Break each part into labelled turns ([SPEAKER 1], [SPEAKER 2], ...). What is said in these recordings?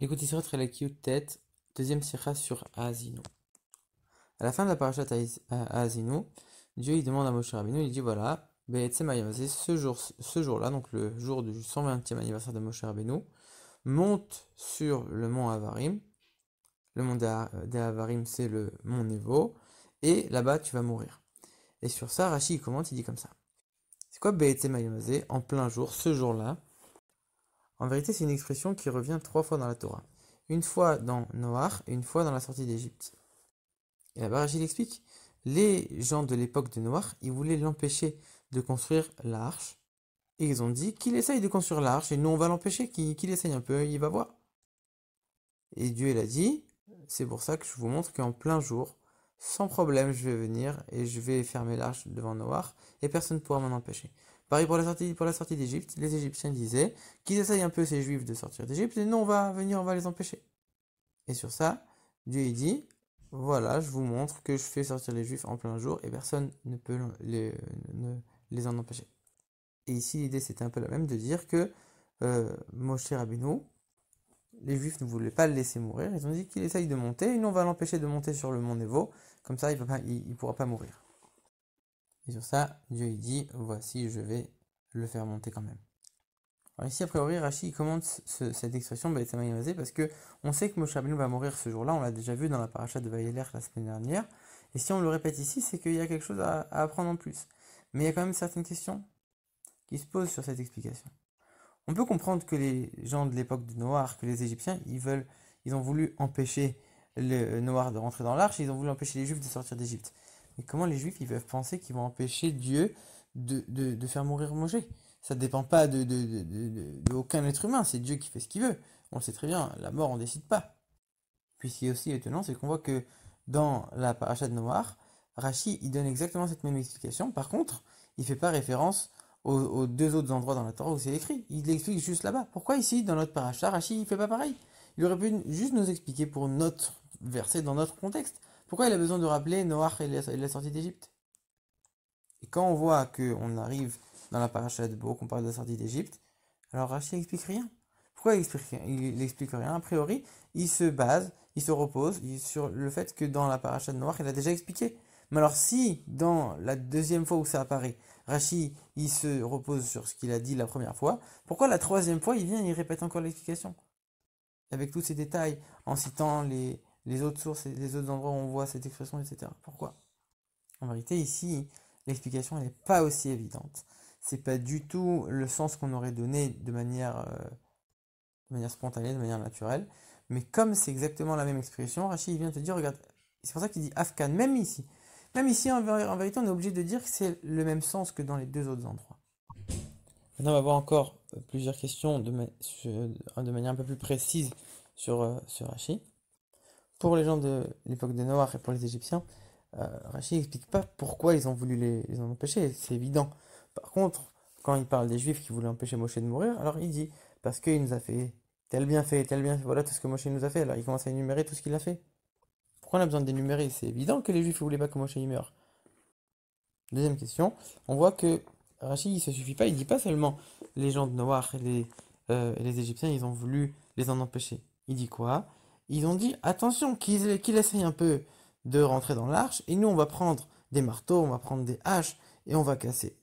[SPEAKER 1] Écoutez, Sirot Relakiut tête, deuxième sira sur Aazino. À la fin de la parashat Aazino, Dieu il demande à Moshe Rabbeinu, il dit voilà, Be'etzem Hayamazé, ce jour-là, donc le jour du 120e anniversaire de Moshe Rabbeinu, monte sur le mont Avarim. Le mont des Avarim, c'est le mont Nevo, et là-bas tu vas mourir. Et sur ça, Rashi il commente, il dit comme ça. C'est quoi Be'etzem Hayamazé, en plein jour, ce jour-là? En vérité, c'est une expression qui revient 3 fois dans la Torah. Une fois dans Noach et une fois dans la sortie d'Égypte. Et là-bas, Rachid explique, les gens de l'époque de Noach, ils voulaient l'empêcher de construire l'arche. Et ils ont dit qu'il essaye de construire l'arche et nous on va l'empêcher, qu'il essaye un peu, il va voir. Et Dieu il a dit, c'est pour ça que je vous montre qu'en plein jour, sans problème, je vais venir et je vais fermer l'arche devant Noach et personne ne pourra m'en empêcher. Pareil pour la sortie d'Égypte, les Égyptiens disaient qu'ils essayent un peu ces Juifs de sortir d'Égypte et nous on va venir, on va les empêcher. Et sur ça, Dieu il dit, voilà, je vous montre que je fais sortir les Juifs en plein jour et personne ne peut les en empêcher. Et ici, l'idée c'était un peu la même de dire que Moshe Rabbeinu, les Juifs ne voulaient pas le laisser mourir, ils ont dit qu'il essaye de monter et nous on va l'empêcher de monter sur le mont Nevo, comme ça il ne pourra pas mourir. Et sur ça, Dieu il dit, voici, je vais le faire monter quand même. Alors ici, a priori, Rashi commente cette expression Baïtamaïmazé parce que on sait que Moshe Rabbeinu va mourir ce jour-là, on l'a déjà vu dans la paracha de Vaïelech la semaine dernière, et si on le répète ici, c'est qu'il y a quelque chose à apprendre en plus. Mais il y a quand même certaines questions qui se posent sur cette explication. On peut comprendre que les gens de l'époque de Noach, que les Égyptiens, ils ont voulu empêcher le Noach de rentrer dans l'arche, ils ont voulu empêcher les Juifs de sortir d'Égypte. Mais comment les Juifs ils peuvent penser qu'ils vont empêcher Dieu de faire mourir Moshe? Ça ne dépend pas d'aucun être humain, c'est Dieu qui fait ce qu'il veut. On le sait très bien, la mort on ne décide pas. Puis ce qui est aussi étonnant, c'est qu'on voit que dans la paracha de Noach, Rashi il donne exactement cette même explication. Par contre, il ne fait pas référence aux deux autres endroits dans la Torah où c'est écrit. Il l'explique juste là-bas. Pourquoi ici, dans notre paracha, Rashi il fait pas pareil? Il aurait pu juste nous expliquer pour notre verset, dans notre contexte. Pourquoi il a besoin de rappeler Noach et la sortie d'Égypte? Et quand on voit qu'on arrive dans la paracha de Bo, qu'on parle de la sortie d'Égypte, alors Rashi n'explique rien. Pourquoi il explique rien? A priori, il se base, il se repose sur le fait que dans la paracha de Noach, il a déjà expliqué. Mais alors si, dans la deuxième fois où ça apparaît, Rashi, il se repose sur ce qu'il a dit la première fois, pourquoi la troisième fois, il vient et il répète encore l'explication? Avec tous ces détails, en citant les autres sources et les autres endroits où on voit cette expression, etc. Pourquoi? En vérité, ici, l'explication n'est pas aussi évidente. C'est pas du tout le sens qu'on aurait donné de manière spontanée, de manière naturelle. Mais comme c'est exactement la même expression, Rachid vient te dire, regarde, c'est pour ça qu'il dit Afghan, même ici. Même ici, en vérité, on est obligé de dire que c'est le même sens que dans les deux autres endroits. Maintenant, on va voir encore plusieurs questions de manière un peu plus précise sur Rachid. Pour les gens de l'époque de Noach et pour les Égyptiens, Rachid n'explique pas pourquoi ils ont voulu les en empêcher, c'est évident. Par contre, quand il parle des Juifs qui voulaient empêcher Moshe de mourir, alors il dit, parce qu'il nous a fait, tel bienfait, voilà tout ce que Moshe nous a fait, alors il commence à énumérer tout ce qu'il a fait. Pourquoi on a besoin d'énumérer? C'est évident que les Juifs ne voulaient pas que Moshe y meure. Deuxième question, on voit que Rachid il se suffit pas, il dit pas seulement les gens de Noach et les Égyptiens, ils ont voulu les en empêcher. Il dit quoi? Ils ont dit attention, qu'ils essayent un peu de rentrer dans l'arche, et nous on va prendre des marteaux, on va prendre des haches, et on va casser.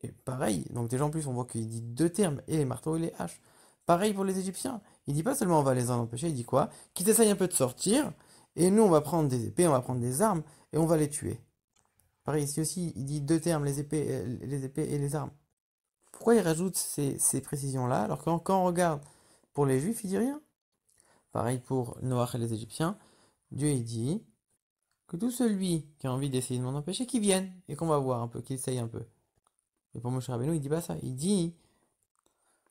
[SPEAKER 1] Et pareil, donc déjà en plus on voit qu'il dit deux termes, et les marteaux et les haches. Pareil pour les Égyptiens, il dit pas seulement on va les en empêcher, il dit quoi? Qu'ils essayent un peu de sortir, et nous on va prendre des épées, on va prendre des armes, et on va les tuer. Pareil, ici aussi, il dit deux termes, les épées et les armes. Pourquoi il rajoute ces précisions-là, alors que quand on regarde pour les Juifs, il dit rien? Pareil pour Noach et les Égyptiens, Dieu il dit que tout celui qui a envie d'essayer de m'en empêcher, qu'il vienne, et qu'on va voir un peu, qu'il essaye un peu. Et pour Moshe Rabbeinu, il dit pas ça, il dit,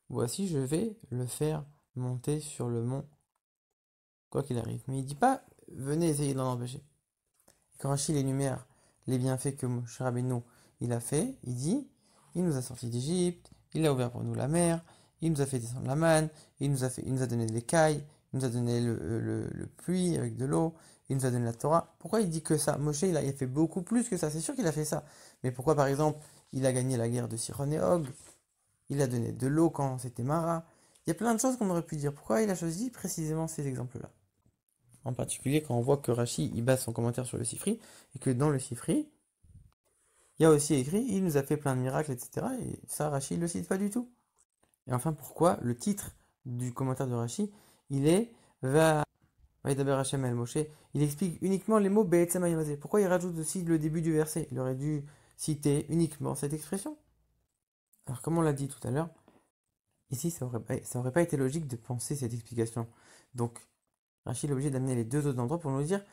[SPEAKER 1] voici, je vais le faire monter sur le mont, quoi qu'il arrive. Mais il dit pas, venez essayer de l'en empêcher. Quand Rachid énumère les bienfaits que Moshe Rabbeinu il a fait, il dit, il nous a sortis d'Égypte, il a ouvert pour nous la mer, il nous a fait descendre la manne, il nous a donné de l'écaille, il nous a donné le puits avec de l'eau, il nous a donné la Torah. Pourquoi il dit que ça? Moshe il a fait beaucoup plus que ça, c'est sûr qu'il a fait ça. Mais pourquoi par exemple il a gagné la guerre de Siron et Og, il a donné de l'eau quand c'était Mara? Il y a plein de choses qu'on aurait pu dire. Pourquoi il a choisi précisément ces exemples-là? En particulier quand on voit que Rashi il base son commentaire sur le Sifri, et que dans le Sifri, il y a aussi écrit, il nous a fait plein de miracles, etc. Et ça, Rashi ne le cite pas du tout. Et enfin, pourquoi le titre du commentaire de Rashi, il est Va Vaïdaber Hashem el Moshe, il explique uniquement les mots Be'etzem Hayamazé. Pourquoi il rajoute aussi le début du verset? Il aurait dû citer uniquement cette expression. Alors, comme on l'a dit tout à l'heure, ici, ça aurait pas été logique de penser cette explication. Donc, Rachid est obligé d'amener les deux autres endroits pour nous dire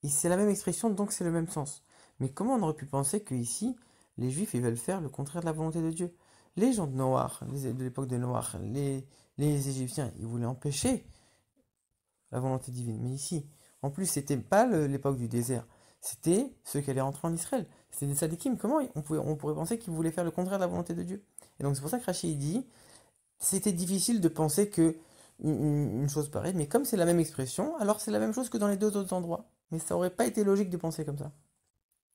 [SPEAKER 1] c'est la même expression, donc c'est le même sens. Mais comment on aurait pu penser que ici, les Juifs ils veulent faire le contraire de la volonté de Dieu? Les gens de Noach, de l'époque de Noach, les Égyptiens, ils voulaient empêcher la volonté divine. Mais ici, en plus, c'était pas l'époque du désert, c'était ceux qui allaient rentrer en Israël. C'était des Sadikim. Comment on pourrait penser qu'ils voulaient faire le contraire de la volonté de Dieu? Et donc c'est pour ça que Rachid dit c'était difficile de penser que une chose pareille, mais comme c'est la même expression, alors c'est la même chose que dans les deux autres endroits. Mais ça aurait pas été logique de penser comme ça.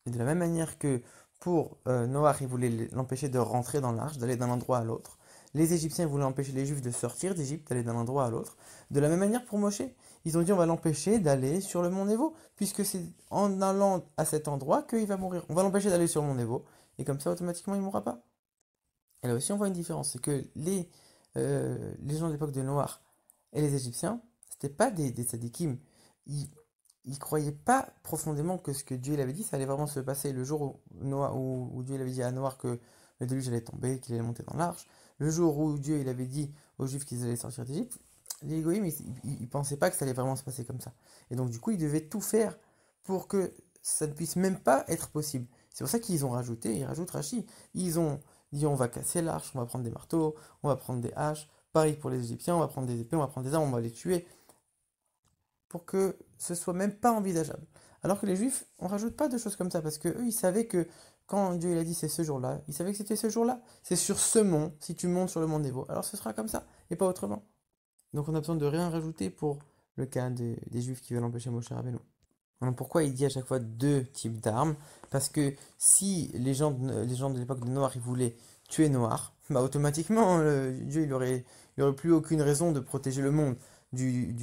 [SPEAKER 1] Et de la même manière que pour Noach, il voulait l'empêcher de rentrer dans l'arche, d'aller d'un endroit à l'autre. Les Égyptiens voulaient empêcher les Juifs de sortir d'Égypte, d'aller d'un endroit à l'autre. De la même manière pour Moshe, ils ont dit on va l'empêcher d'aller sur le mont Nebo, puisque c'est en allant à cet endroit qu'il va mourir. On va l'empêcher d'aller sur le mont Nebo, et comme ça automatiquement il ne mourra pas. Et là aussi on voit une différence, c'est que les gens de l'époque de Noach et les Égyptiens, c'était pas des tzadikim. Ils croyaient pas profondément que ce que Dieu il avait dit, ça allait vraiment se passer le jour où Dieu il avait dit à Noach que le déluge allait tomber, qu'il allait monter dans l'arche. Le jour où Dieu il avait dit aux Juifs qu'ils allaient sortir d'Égypte, les Goïms ils pensaient pas que ça allait vraiment se passer comme ça. Et donc du coup ils devaient tout faire pour que ça ne puisse même pas être possible. C'est pour ça qu'ils ont rajouté, ils rajoutent Rashi, ils ont dit on va casser l'arche, on va prendre des marteaux, on va prendre des haches. Pareil pour les Égyptiens, on va prendre des épées, on va prendre des armes, on va les tuer. Pour que ce soit même pas envisageable. Alors que les Juifs, on rajoute pas de choses comme ça, parce que eux, ils savaient que quand Dieu il a dit c'est ce jour-là, ils savaient que c'était ce jour-là. C'est sur ce mont, si tu montes sur le mont Nebo, alors ce sera comme ça, et pas autrement. Donc on a besoin de rien rajouter pour le cas des Juifs qui veulent empêcher Moshe Rabbeinu. Alors pourquoi il dit à chaque fois deux types d'armes? Parce que si les gens de l'époque de Noir, ils voulaient tuer Noir, bah automatiquement, Dieu il aurait plus aucune raison de protéger le monde du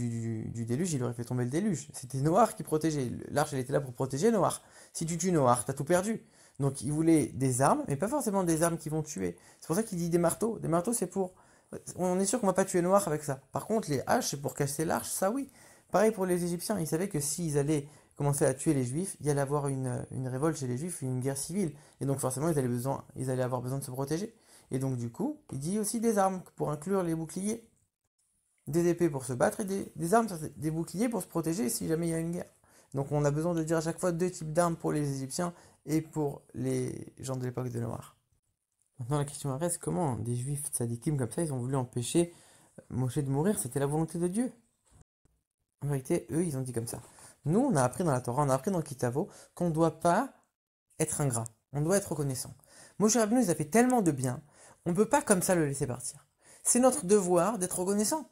[SPEAKER 1] déluge, il aurait fait tomber le déluge. C'était Noir qui protégeait. L'arche, elle était là pour protéger Noir. Si tu tues Noir, t'as tout perdu. Donc il voulait des armes, mais pas forcément des armes qui vont tuer. C'est pour ça qu'il dit des marteaux. Des marteaux, c'est pour... On est sûr qu'on va pas tuer Noir avec ça. Par contre, les haches, c'est pour casser l'arche, ça oui. Pareil pour les Égyptiens, ils savaient que s'ils allaient commencer à tuer les Juifs, il y allait avoir une révolte chez les Juifs, une guerre civile. Et donc forcément, ils allaient avoir besoin de se protéger. Et donc du coup, il dit aussi des armes pour inclure les boucliers. Des épées pour se battre et des armes, des boucliers pour se protéger si jamais il y a une guerre. Donc on a besoin de dire à chaque fois deux types d'armes pour les Égyptiens et pour les gens de l'époque de Noir. Maintenant la question reste comment des Juifs tzadikim comme ça, ils ont voulu empêcher Moshe de mourir, c'était la volonté de Dieu. En vérité, eux, ils ont dit comme ça. Nous, on a appris dans la Torah, on a appris dans le Kitavo qu'on ne doit pas être ingrat, on doit être reconnaissant. Moshe Rabbeinu, il a fait tellement de bien, on ne peut pas comme ça le laisser partir. C'est notre devoir d'être reconnaissant.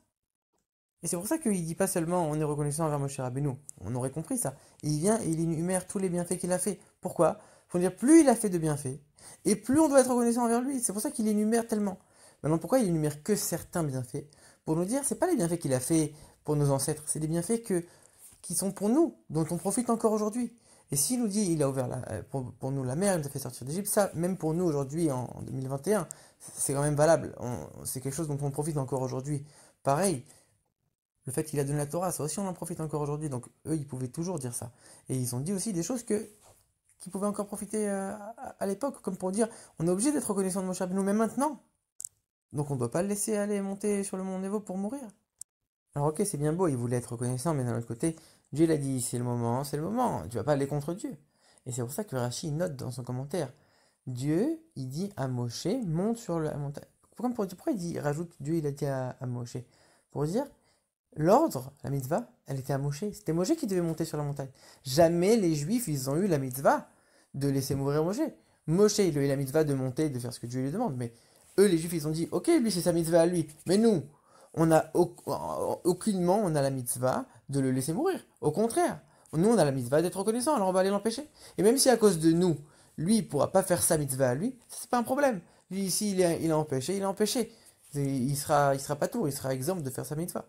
[SPEAKER 1] Et c'est pour ça qu'il ne dit pas seulement on est reconnaissant envers Moshe Rabbeinu. On aurait compris ça. Et il vient et il énumère tous les bienfaits qu'il a fait. Pourquoi? Pour dire plus il a fait de bienfaits, et plus on doit être reconnaissant envers lui. C'est pour ça qu'il énumère tellement. Maintenant, pourquoi il énumère que certains bienfaits? Pour nous dire, c'est pas les bienfaits qu'il a fait pour nos ancêtres, c'est des bienfaits qui sont pour nous, dont on profite encore aujourd'hui. Et s'il nous dit il a ouvert pour nous la mer, il nous a fait sortir d'Égypte, ça, même pour nous aujourd'hui en 2021, c'est quand même valable. C'est quelque chose dont on profite encore aujourd'hui. Pareil. Le fait qu'il a donné la Torah, ça aussi on en profite encore aujourd'hui. Donc eux, ils pouvaient toujours dire ça. Et ils ont dit aussi des choses qui pouvaient encore profiter à l'époque, comme pour dire, on est obligé d'être reconnaissant de Moshe Rabbeinu, même maintenant. Donc on ne doit pas le laisser aller monter sur le mont Nebo pour mourir. Alors ok, c'est bien beau, il voulait être reconnaissant, mais d'un autre côté, Dieu l'a dit, c'est le moment, tu vas pas aller contre Dieu. Et c'est pour ça que Rashi note dans son commentaire, Dieu, il dit à Moshe, monte sur la montagne. Pourquoi il rajoute Dieu, il a dit à Moshe? Pour dire, l'ordre, la mitzvah, elle était à Moshe. C'était Moshe qui devait monter sur la montagne. Jamais les Juifs, ils ont eu la mitzvah de laisser mourir Moshe. Moshe, il a eu la mitzvah de monter, de faire ce que Dieu lui demande. Mais eux, les Juifs, ils ont dit, ok, lui, c'est sa mitzvah à lui. Mais nous, on a aucunement, on a la mitzvah de le laisser mourir. Au contraire, nous, on a la mitzvah d'être reconnaissant, alors on va aller l'empêcher. Et même si à cause de nous, lui, il pourra pas faire sa mitzvah à lui, c'est pas un problème. Lui, ici, il a empêché, il a empêché. il sera pas tout, il sera exempt de faire sa mitzvah.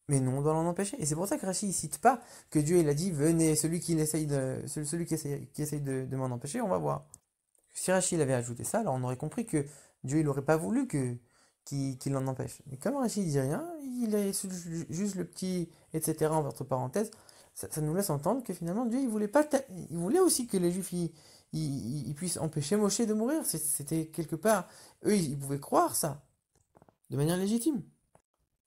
[SPEAKER 1] Mais nous, on doit l'en empêcher. Et c'est pour ça que Rachid ne cite pas que Dieu il a dit, venez, celui qui essaye de m'en empêcher, on va voir. Si Rachid avait ajouté ça, alors on aurait compris que Dieu il n'aurait pas voulu qu'il en empêche. Mais comme Rachid dit rien, il a juste le petit etc. entre parenthèses, ça nous laisse entendre que finalement Dieu il voulait pas, il voulait aussi que les Juifs ils puissent empêcher Moshe de mourir. C'était quelque part, eux ils pouvaient croire ça de manière légitime.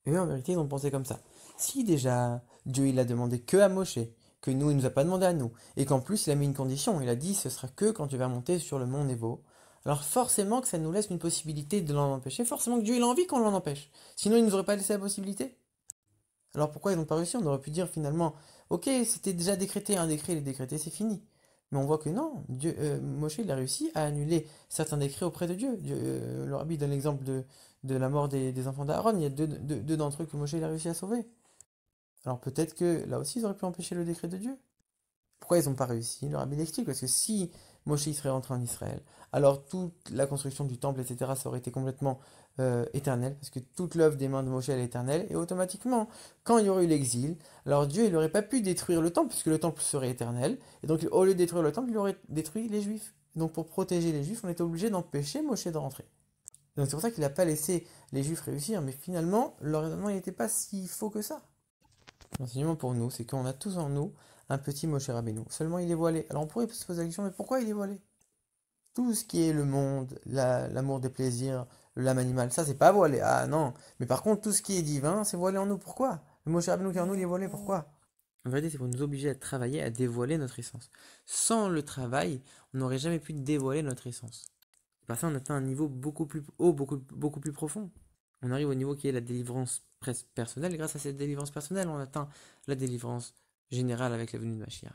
[SPEAKER 1] Et eux en vérité ils ont pensé comme ça. Si déjà Dieu il a demandé que à Moshe, que nous il nous a pas demandé à nous, et qu'en plus il a mis une condition, il a dit ce sera que quand tu vas monter sur le mont Nebo. Alors forcément que ça nous laisse une possibilité de l'en empêcher, forcément que Dieu il a envie qu'on l'en empêche. Sinon il nous aurait pas laissé la possibilité. Alors pourquoi ils n'ont pas réussi? On aurait pu dire finalement, ok, c'était déjà décrété, un décret il est décrété, c'est fini. Mais on voit que non, Moshe il a réussi à annuler certains décrets auprès de Dieu. Le rabbi donne l'exemple de la mort des enfants d'Aaron, il y a deux d'entre eux que Moshe il a réussi à sauver. Alors peut-être que là aussi ils auraient pu empêcher le décret de Dieu. Pourquoi ils n'ont pas réussi? Le rabbi l'explique, parce que si Moshe serait rentré en Israël, alors toute la construction du temple, etc., ça aurait été complètement éternel, parce que toute l'œuvre des mains de Moshe elle est éternelle, et automatiquement, quand il y aurait eu l'exil, alors Dieu il n'aurait pas pu détruire le temple, puisque le temple serait éternel, et donc au lieu de détruire le temple, il aurait détruit les Juifs. Donc pour protéger les Juifs, on était obligé d'empêcher Moshe de rentrer. Donc c'est pour ça qu'il n'a pas laissé les Juifs réussir, mais finalement, leur raisonnement n'était pas si faux que ça. L'enseignement pour nous, c'est qu'on a tous en nous un petit Moshe Rabbeinu. Seulement il est voilé. Alors on pourrait se poser la question, mais pourquoi il est voilé? Tout ce qui est le monde, l'amour des plaisirs, l'âme animale, ça c'est pas voilé. Ah non. Mais par contre, tout ce qui est divin, c'est voilé en nous. Pourquoi? Le Moshe Rabbeinu qui est en nous, il est voilé. Pourquoi? En vérité, c'est pour nous obliger à travailler, à dévoiler notre essence. Sans le travail, on n'aurait jamais pu dévoiler notre essence. Par ça, on atteint un niveau beaucoup plus haut, beaucoup plus profond. On arrive au niveau qui est la délivrance personnelle. Et grâce à cette délivrance personnelle, on atteint la délivrance générale avec la venue de Mashiach.